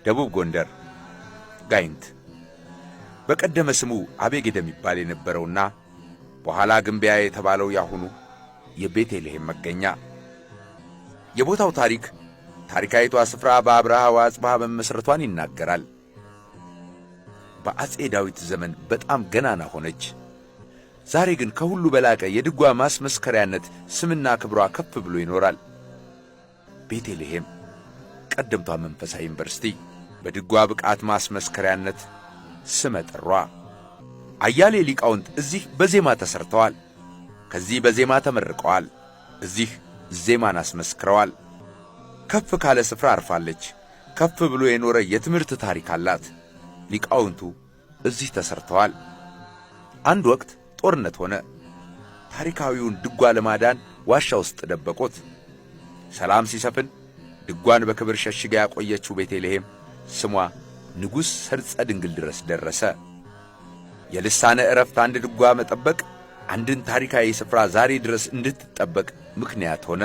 ደቡብ ጎንደር ጋይንት በቀደመ ስሙ አቤጌድ የሚባል የነበረውና በኋላ ግንቢያ የተባለው ያሁኑ የቤተልሔም መገኛ የቦታው ታሪካዊቷ ስፍራ በአብርሃ ወአጽብሃ መመስረቷን ይናገራል። በአጼ ዳዊት ዘመን በጣም ገናና ሆነች። ዛሬ ግን ከሁሉ በላቀ የድጓ ማስመስከሪያነት ስምና ክብሯ ከፍ ብሎ ይኖራል። ቤተልሔም ቀደምቷ መንፈሳዊ ዩኒቨርሲቲ በድጓ ብቃት ማስመስከሪያነት ስመ ጥሯ አያሌ ሊቃውንት እዚህ በዜማ ተሰርተዋል። ከዚህ በዜማ ተመርቀዋል። እዚህ ዜማን አስመስክረዋል። ከፍ ካለ ስፍራ አርፋለች። ከፍ ብሎ የኖረ የትምህርት ታሪክ አላት። ሊቃውንቱ እዚህ ተሰርተዋል። አንድ ወቅት ጦርነት ሆነ። ታሪካዊውን ድጓ ለማዳን ዋሻ ውስጥ ደበቁት። ሰላም ሲሰፍን ድጓን በክብር ሸሽጋ ያቆየችው ቤተልሔም ስሟ ንጉሥ ሰርጸ ድንግል ድረስ ደረሰ። የልሳነ ዕረፍት አንድ ድጓ መጠበቅ አንድን ታሪካዊ ስፍራ ዛሬ ድረስ እንድትጠበቅ ምክንያት ሆነ።